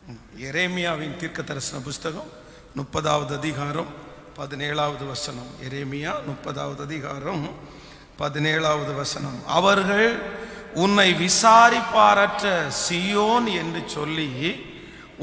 எரேமியாவின் தீர்க்க தரிசன புஸ்தகம் 30வது அதிகாரம் 17வது வசனம். எரேமியா 30வது அதிகாரம் 17வது வசனம். அவர்கள் உன்னை விசாரிப்பாரற்ற சீயோன் என்று சொல்லி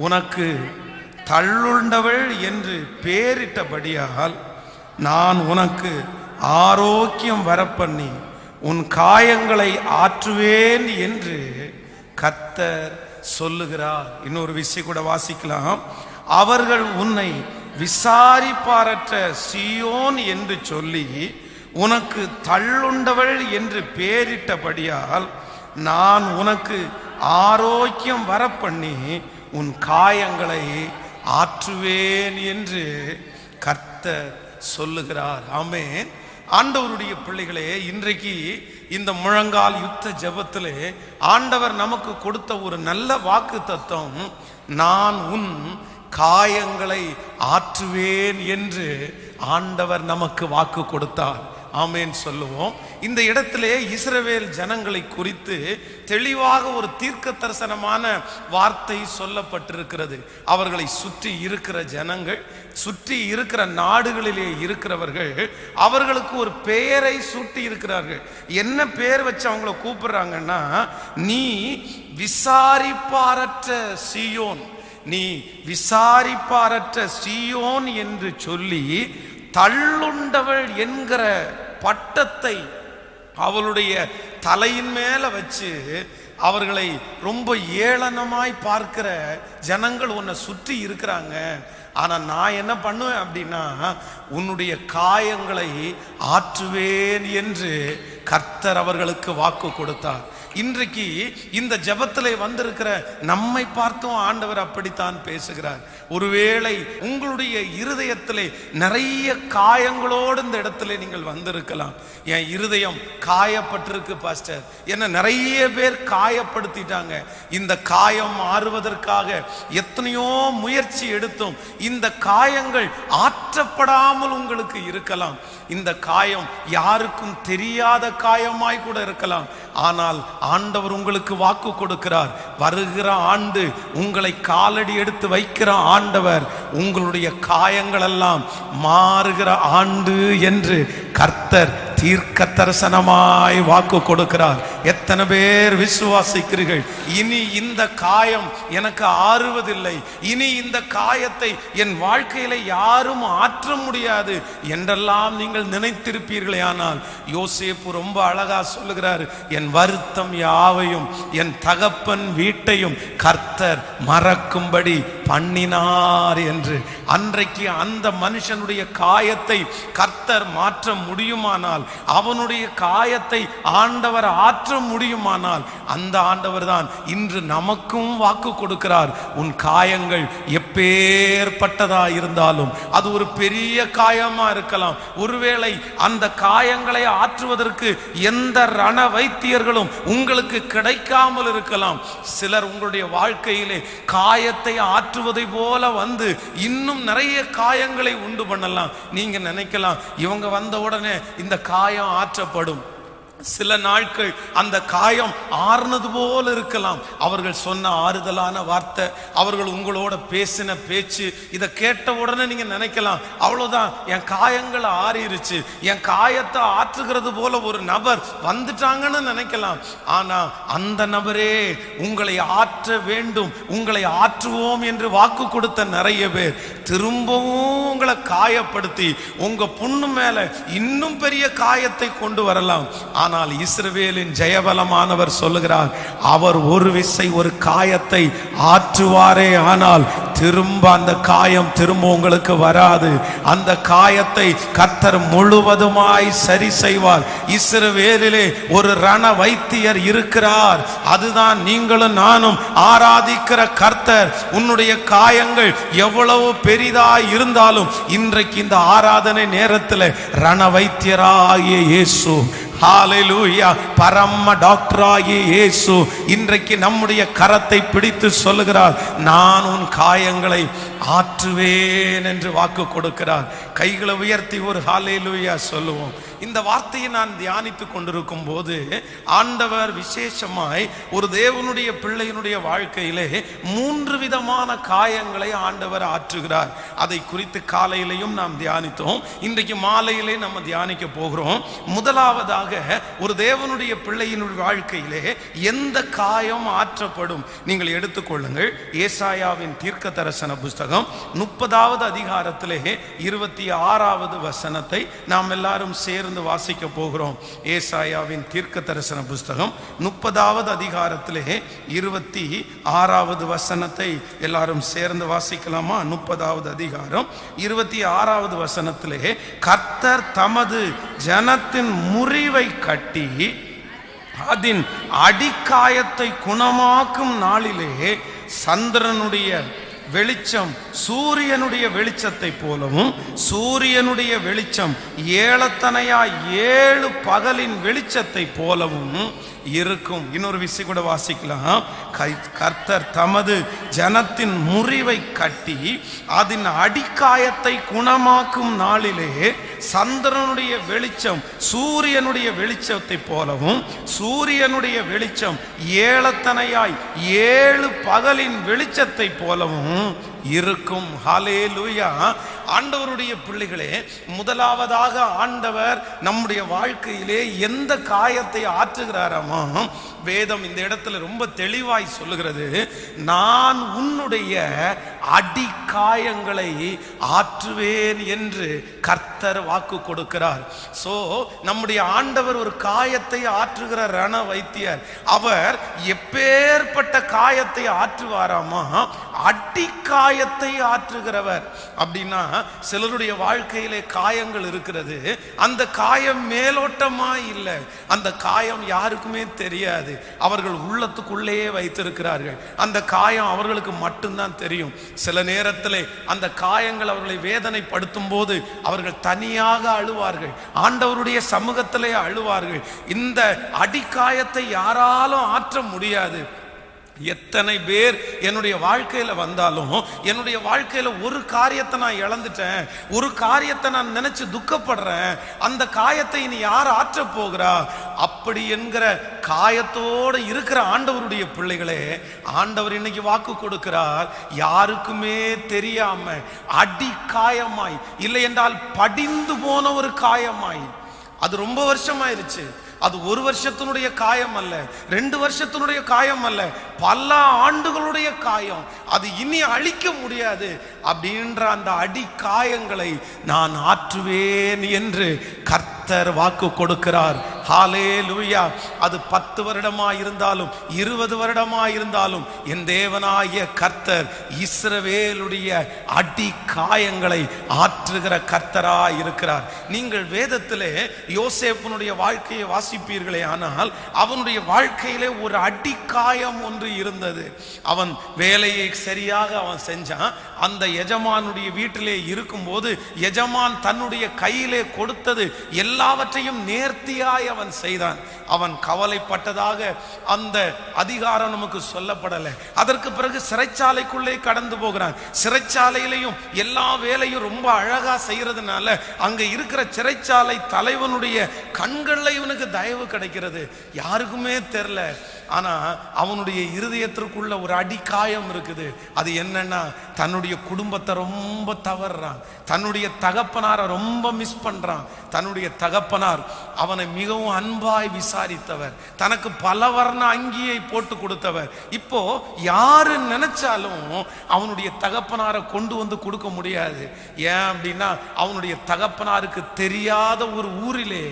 உனக்கு தள்ளுண்டவள் என்று பேரிட்டபடியால் நான் உனக்கு ஆரோக்கியம் வரப்பண்ணி உன் காயங்களை ஆற்றுவேன் என்று கர்த்தர் சொல்லுகிறார். இன்னொரு விஷயம் கூட வாசிக்கலாம். அவர்கள் உன்னை விசாரிப்பாரற்ற சீயோன் என்று சொல்லி உனக்கு தள்ளுண்டவள் என்று பேரிட்டபடியால் நான் உனக்கு ஆரோக்கியம் வரப்பண்ணி உன் காயங்களை ஆற்றுவேன் என்று கர்த்தர் சொல்லுகிறார். ஆமென். ஆண்டவருடைய பிள்ளைகளே, இன்றைக்கு இந்த முழங்கால் யுத்த ஜெபத்திலே ஆண்டவர் நமக்கு கொடுத்த ஒரு நல்ல வாக்கு தத்துவம், நான் உன் காயங்களை ஆற்றுவேன் என்று ஆண்டவர் நமக்கு வாக்கு கொடுத்தார். ஆமென் சொல்லுவோம். இந்த இடத்திலே இஸ்ரவேல் ஜனங்களை குறித்து தெளிவாக ஒரு தீர்க்க தரிசனமான வார்த்தை சொல்லப்பட்டிருக்கிறது. அவர்களை சுற்றி இருக்கிற ஜனங்கள், சுற்றி இருக்கிற நாடுகளிலே இருக்கிறவர்கள் அவர்களுக்கு ஒரு பெயரை சூட்டி இருக்கிறார்கள். என்ன பெயர் வச்சு அவங்கள கூப்பிடுறாங்கன்னா, நீ விசாரிப்பாரற்ற சீயோன், நீ விசாரிப்பாரற்ற சீயோன் என்று சொல்லி தள்ளுண்டவள் என்கிற பட்டத்தை அவளுடைய தலையின் மேல வச்சு அவர்களை ரொம்ப ஏளனமாய் பார்க்கிற ஜனங்கள் உன்னை சுற்றி இருக்கிறாங்க. ஆனா நான் என்ன பண்ணுவேன் அப்படின்னா, உன்னுடைய காயங்களை ஆற்றுவேன் என்று கர்த்தர் அவர்களுக்கு வாக்கு கொடுத்தார். இன்றைக்கு இந்த ஜெபத்திலே வந்திருக்கிற நம்மை பார்த்தும் ஆண்டவர் அப்படித்தான் பேசுகிறார். ஒருவேளை உங்களுடைய இருதயத்திலே நிறைய காயங்களோடு இந்த இடத்துல நீங்கள் வந்திருக்கலாம். என் இருதயம் காயப்பட்டிருக்கு பாஸ்டர், என்ன நிறைய பேர் காயப்படுத்திட்டாங்க. இந்த காயம் ஆறுவதற்காக எத்தனையோ முயற்சி எடுத்தும் இந்த காயங்கள் ஆற்றப்படாமல் உங்களுக்கு இருக்கலாம். இந்த காயம் யாருக்கும் தெரியாத காயமாய் கூட இருக்கலாம். ஆனால் ஆண்டவர் உங்களுக்கு வாக்கு கொடுக்கிறார். வருகிற ஆண்டு உங்களை காலடி எடுத்து வைக்கிற ஆண்டவர் உங்களுடைய காயங்கள் எல்லாம் மாறுகிற ஆண்டு என்று கர்த்தர் தீர்க்க தரிசனமாய் வாக்கு கொடுக்கிறார். எத்தனை பேர் விசுவாசிக்கிறீர்கள்? இனி இந்த காயம் எனக்கு ஆறுவதில்லை, இனி இந்த காயத்தை என் வாழ்க்கையில யாரும் ஆற்ற முடியாது என்றெல்லாம் நீங்கள் நினைத்திருப்பீர்களே. ஆனால் யோசேப்பு ரொம்ப அழகா சொல்லுகிறார், என் வருத்தம் யாவையும் என் தகப்பன் வீட்டையும் கர்த்தர் மறக்கும்படி பண்ணினார் என்று. அன்றைக்கு அந்த மனுஷனுடைய காயத்தை கர்த்தர் மாற்ற முடியுமானால், அவனுடைய காயத்தை ஆண்டவர் ஆற்ற முடியுமானால், அந்த ஆண்டவர் தான் இன்று நமக்கும் வாக்கு கொடுக்கிறார். உன் காயங்கள் எப்பேற்பட்டதா இருந்தாலும், அது ஒரு பெரிய காயமா இருக்கலாம். ஒருவேளை அந்த காயங்களை ஆற்றுவதற்கு எந்த ரண வைத்தியர்களும் உங்களுக்கு கிடைக்காமல் இருக்கலாம். சிலர் உங்களுடைய வாழ்க்கையிலே காயத்தை ஆற்றுவதை போல வந்து இன்னும் நிறைய காயங்களை உண்டு பண்ணலாம். நீங்க நினைக்கலாம், இவங்க வந்த உடனே இந்த காயம் ஆற்றப்படும். சில நாட்கள் அந்த காயம் ஆறுனது போல இருக்கலாம். அவர்கள் சொன்ன ஆறுதலான வார்த்தை, அவர்கள் உங்களோட பேசின பேச்சு, இதை கேட்ட உடனே நீங்க நினைக்கலாம், அவ்வளவுதான் என் காயங்கள் ஆறிருச்சு, என் காயத்தை ஆற்றுகிறது போல ஒரு நபர் வந்துட்டாங்கன்னு நினைக்கலாம். ஆனா அந்த நபரே உங்களை ஆற்ற வேண்டும், உங்களை ஆற்றுவோம் என்று வாக்கு கொடுத்த நிறைய பேர் திரும்பவும் உங்களை காயப்படுத்தி உங்க புண்ணு மேல இன்னும் பெரிய காயத்தை கொண்டு வரலாம். ஆனால் இஸ்ரவேலின் ஜெயபலமானவர் சொல்லுகிறார், அவர் ஒரு விசை ஒரு காயத்தை ஆற்றுவாரே, ஆனால் திரும்ப அந்த காயம் திரும்ப உங்களுக்கு வராது. அந்த காயத்தை கர்த்தர் முழுவதுமாய் சரி செய்வார். இஸ்ரவேலிலே ஒரு ரண வைத்தியர் இருக்கிறார். அதுதான் நீங்களும் நானும் ஆராதிக்கிற கர்த்தர். உன்னுடைய காயங்கள் எவ்வளவு பெரிதாய் இருந்தாலும் இன்றைக்கு இந்த ஆராதனை நேரத்தில் ரண வைத்தியராகிய இயேசு, ஹalleluya, பரம டாக்டராகிய இயேசு இன்றைக்கு நம்முடைய கரத்தை பிடித்து சொல்லுகிறார், நான் உன் காயங்களை ஆற்றுவேன் என்று வாக்கு கொடுக்கிறார். கைகளை உயர்த்தி ஒரு ஹல்லேலூயா சொல்லுவோம். இந்த வார்த்தையை நான் தியானித்துக் கொண்டிருக்கும் போது ஆண்டவர் விசேஷமாய் ஒரு தேவனுடைய பிள்ளையினுடைய வாழ்க்கையிலே 3 விதமான காயங்களை ஆண்டவர் ஆற்றுகிறார். அதை குறித்து காலையிலையும் நாம் தியானித்தோம். இன்றைக்கு மாலையிலே நம்ம தியானிக்க போகிறோம். முதலாவதாக ஒரு தேவனுடைய பிள்ளையினுடைய வாழ்க்கையிலே எந்த காயம் ஆற்றப்படும்? நீங்கள் எடுத்துக்கொள்ளுங்கள். ஏசாயாவின் தீர்க்க தரிசன புஸ்தகம் 30வது அதிகாரத்திலே 26வது வசனத்தை நாம் எல்லாரும் சேர்ந்து வாசிக்க போகிறோம். ஏசாயாவின் தீர்க்க தரிசன புஸ்தகம் 30வது அதிகாரத்திலே 26வது வசனத்தை எல்லாரும் சேர்ந்து வாசிக்கலாமா? 30வது அதிகாரம் 26வது வசனத்திலே, கர்த்தர் தமது ஜனத்தின் முறிவை கட்டி அதன் அடிக்காயத்தை குணமாக்கும் நாளிலே சந்திரனுடைய வெளிச்சம் சூரியனுடைய வெளிச்சத்தை போலவும் சூரியனுடைய வெளிச்சம் ஏழத்தனையா 7 பகலின் வெளிச்சத்தை போலவும் இருக்கும். இன்னொரு விஷயம் கூட வாசிக்கலாம். கர்த்தர் தமது ஜனத்தின் முறிவை கட்டி அதன் அடிக்காயத்தை குணமாக்கும் நாளிலே சந்திரனுடைய வெளிச்சம் சூரியனுடைய வெளிச்சத்தை போலவும் சூரியனுடைய வெளிச்சம் ஏழத்தனையாய் 7 பகலின் வெளிச்சத்தை போலவும் இருக்கும். ஹல்லேலூயா. ஆண்டவருடைய பிள்ளைகளே, முதலாவதாக ஆண்டவர் நம்முடைய வாழ்க்கையிலே எந்த காயத்தை ஆற்றுகிறாராமா? வேதம் இந்த இடத்துல ரொம்ப தெளிவாய் சொல்லுகிறது, நான் உன்னுடைய அடிக்காயங்களை ஆற்றுவேன் என்று கர்த்தர் வாக்கு கொடுக்கிறார். சோ நம்முடைய ஆண்டவர் ஒரு காயத்தை ஆற்றுகிற ரண வைத்தியர். அவர் எப்பேற்பட்ட காயத்தை ஆற்றுவாராமா? அடிக்காயத்தை ஆற்றுகிறவர். அப்படின்னா சிலருடைய வாழ்க்கையிலே காயங்கள் இருக்கிறது. அந்த காயம் மேலோட்டமா இல்லை, அந்த காயம் யாருக்குமே தெரியாது. அவர்கள் உள்ளத்துக்குள்ளேயே வைத்திருக்கிறார்கள். அந்த காயம் அவர்களுக்கு மட்டும்தான் தெரியும். சில நேரத்திலே அந்த காயங்கள் அவர்களை வேதனைப்படுத்தும் போது அவர்கள் தனியாக அழுவார்கள், ஆண்டவருடைய சமூகத்திலே அழுவார்கள். இந்த அடிக்காயத்தை யாராலும் ஆற்ற முடியாது. எத்தனை பேர் என்னுடைய வாழ்க்கையில வந்தாலும் என்னுடைய வாழ்க்கையில ஒரு காரியத்தை நான் இழந்துட்டேன், ஒரு காரியத்தை நான் நினைச்சு துக்கப்படுறேன், அந்த காயத்தை இனி யார் ஆற்ற போகிறா? அப்படி என்கிற காயத்தோடு இருக்கிற ஆண்டவருடைய பிள்ளைகளே, ஆண்டவர் இன்னைக்கு வாக்கு கொடுக்கிறார். யாருக்குமே தெரியாம அடி காயமாய், இல்லை என்றால் படிந்து போன ஒரு காயமாய், அது ரொம்ப வருஷமாயிருச்சு. அது 1 வருஷத்தினுடைய காயம் அல்ல, 2 வருஷத்தினுடைய காயம் அல்ல, பல ஆண்டுகளுடைய காயம். அது இனி அழிக்க முடியாது. அப்படின்ற அந்த அடி காயங்களை நான் ஆற்றுவேன் என்று கர்த்தர் வாக்கு கொடுக்கிறார். ஹல்லேலூயா. அது 10 வருடமா இருந்தாலும் 20 வருடமா இருந்தாலும் என் தேவனாகிய கர்த்தர் இஸ்ரவேலுடைய அடி காயங்களை ஆற்றுகிற கர்த்தராய் இருக்கிறார். நீங்கள் வேதத்திலே யோசேப்பினுடைய வாழ்க்கையை வாசிப்பீர்களே ஆனால் அவனுடைய வாழ்க்கையிலே ஒரு அடிக்காயம் ஒன்று இருந்தது. அவன் வேலையை சரியாக அவன் செஞ்சான். அந்த எஜமானுடைய வீட்டிலே இருக்கும்போது எஜமான் தன்னுடைய கையிலே கொடுத்தது எல்லாவற்றையும் நேர்த்தியாய் அவன் செய்தான். அவன் கவலைப்பட்டதாக அந்த அதிகாரம் நமக்கு சொல்லப்படலை. அதற்கு பிறகு சிறைச்சாலைக்குள்ளே கடந்து போகிறான். சிறைச்சாலையிலையும் எல்லா வேலையும் ரொம்ப அழகா செய்யறதுனால அங்க இருக்கிற சிறைச்சாலை தலைவனுடைய கண்கள்ல இவனுக்கு தயவு கிடைக்கிறது. யாருக்குமே தெரியல. ஆனா அவனுடைய இருதயத்திற்குள்ள ஒரு அடிக்காயம் இருக்குது. அது என்னன்னா, தன்னுடைய குடும்பத்தை ரொம்ப தவறான், தன்னுடைய தகப்பனாரை ரொம்ப மிஸ் பண்றான். தன்னுடைய தகப்பனார் அவனை மிகவும் அன்பாய் விசாரித்தவர், தனக்கு பல வர்ண அங்கியை போட்டு கொடுத்தவர். இப்போ யாரு நினைச்சாலும் அவனுடைய தகப்பனாரை கொண்டு வந்து கொடுக்க முடியாது. ஏன் அப்படின்னா அவனுடைய தகப்பனாருக்கு தெரியாத ஒரு ஊரிலே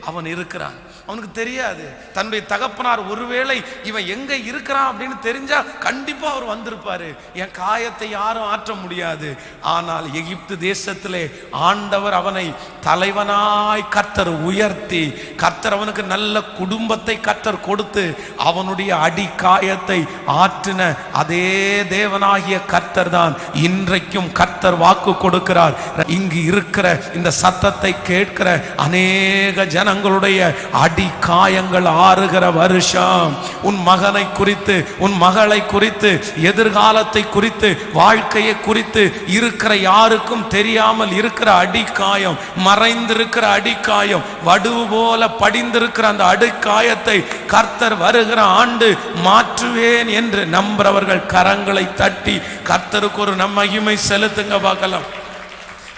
அவன் இருக்கிறான். அவனுக்கு தெரியாது. தன்னுடைய தகப்பனார் ஒருவேளை இவன் எங்க இருக்கிறான் அப்படின்னு தெரிஞ்சா கண்டிப்பா அவர் வந்திருப்பாரு. என் காயத்தை யாரும் ஆற்ற முடியாது. ஆனால் எகிப்து தேசத்திலே ஆண்டவர் அவனை தலைவனாய் கர்த்தர் உயர்த்தி, கர்த்தர் அவனுக்கு நல்ல குடும்பத்தை கர்த்தர் கொடுத்து அவனுடைய அடி காயத்தை ஆற்றின அதே தேவனாகிய கர்த்தர் தான் இன்றைக்கும் கர்த்தர் வாக்கு கொடுக்கிறார். இங்கு இருக்கிற இந்த சத்தத்தை கேட்கிற அநேக ஜனங்களுடைய அடி காயங்கள் ஆறுகிற வருஷம் உன் மகனை குறித்து, உன் மகளை குறித்து, எதிர்காலத்தை குறித்து, வாழ்க்கையை குறித்து இருக்கிற யாருக்கும் தெரியாமல் இருக்கிற அடிக்காயம், மறைந்திருக்கிற அடிக்காயம், வடுவு போல படிந்திருக்கிற அந்த அடிக்காயத்தை கர்த்தர் வருகிற ஆண்டு மாற்றுவேன் என்று நம்புறவர்கள் கரங்களை தட்டி கர்த்தருக்கு ஒரு மகிமை செலுத்துங்க பார்க்கலாம்.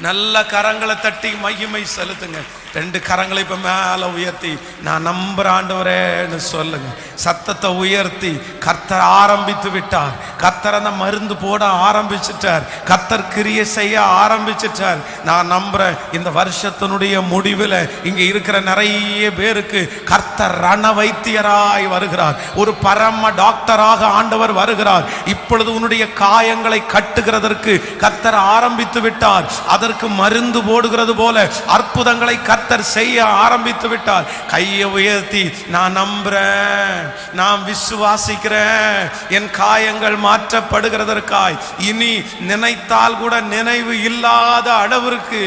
நல்ல கரங்களை தட்டி மகிமை செலுத்துங்க. 2 கரங்களை இப்ப மேல உயர்த்தி நான் நம்புற ஆண்டவரேன்னு சொல்லுங்க. சத்தத்தை உயர்த்தி கர்த்தர் ஆரம்பித்து விட்டார். கர்த்தர் அந்த மருந்து போட ஆரம்பிச்சிட்டார். கர்த்தர் கிரியை செய்ய ஆரம்பிச்சிட்டார். நான் நம்புறேன் இந்த வருஷத்தினுடைய முடிவில் இங்க இருக்கிற நிறைய பேருக்கு கர்த்தர் ரண வைத்தியராய் வருகிறார். ஒரு பரம டாக்டராக ஆண்டவர் வருகிறார். இப்பொழுது உன்னுடைய காயங்களை கட்டுகிறதற்கு கர்த்தர் ஆரம்பித்து விட்டார். அதற்கு மருந்து போடுகிறது போல அற்புதங்களை கர்த்தர் செய்ய ஆரம்பித்து விட்டார். கையை உயர்த்தி நான் நம்புறேன், நான் விசுவாசிக்கிறேன், என் காயங்கள் மாற்றப்படுகிறதற்காய் இனி நினைத்தால் கூட நினைவு இல்லாத அளவிற்கு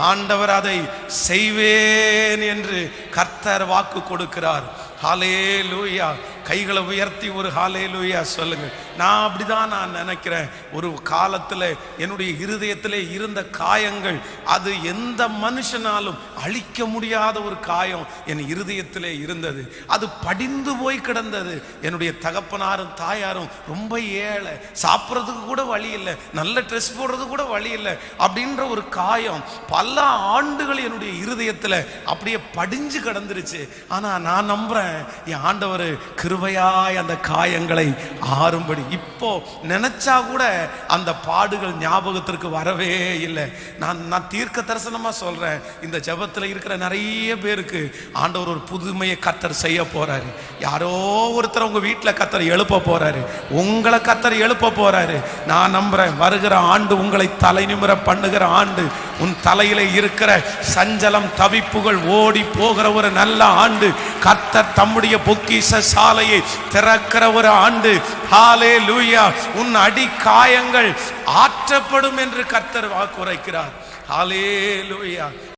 ஆண்டவர் அதை செய்வேன் என்று கர்த்தர் வாக்கு கொடுக்கிறார். ஹல்லேலூயா. கைகளை உயர்த்தி ஒரு ஹல்லேலூயா சொல்லுங்க. நான் அப்படிதான் நான் நினைக்கிறேன். ஒரு காலத்தில் என்னுடைய இருதயத்திலே இருந்த காயங்கள், அது எந்த மனுஷனாலும் அழிக்க முடியாத ஒரு காயம் என் இருதயத்திலே இருந்தது. அது படிந்து போய் கிடந்தது. என்னுடைய தகப்பனாரும் தாயாரும் ரொம்ப ஏழை, சாப்பிட்றதுக்கு கூட வழி இல்லை, நல்ல ட்ரெஸ் போடுறதுக்கு கூட வழி இல்லை அப்படின்ற ஒரு காயம் பல ஆண்டுகள் என்னுடைய இருதயத்தில் அப்படியே படிஞ்சு கிடந்துருச்சு. ஆனால் நான் நம்புறேன் என் ஆண்டவர் கிருபையாய் அந்த காயங்களை ஆறும்படி இப்போ நினைச்சா கூட அந்த பாடுகள் ஞாபகத்திற்கு வரவே இல்லை. நான் தீர்க்க தரிசனமா சொல்றேன், இந்த ஜெபத்தில் இருக்கிற நிறைய பேருக்கு ஆண்டவர் ஒரு புதுமையை கர்த்தர் செய்ய போறாரு. யாரோ ஒருத்தர் உங்க வீட்டில் கர்த்தர் எழுப்ப போறாரு, உங்களை கர்த்தர் எழுப்ப போறாரு. நான் நம்புறேன் வருகிற ஆண்டு உங்களை தலை நிமிர பண்ணுகிற ஆண்டு. உன் தலையில இருக்கிற சஞ்சலம் தவிப்புகள் ஓடி போகிற ஒரு நல்ல ஆண்டு. கர்த்தர் தம்முடைய பொக்கிஷ சாலையை திறக்கிற ஒரு ஆண்டு. ஹல்லேலூயா. உன் அடி காயங்கள் ஆற்றப்படும் என்று கர்த்தர் வாக்குரைக்கிறார். ஹல்லேலூயா.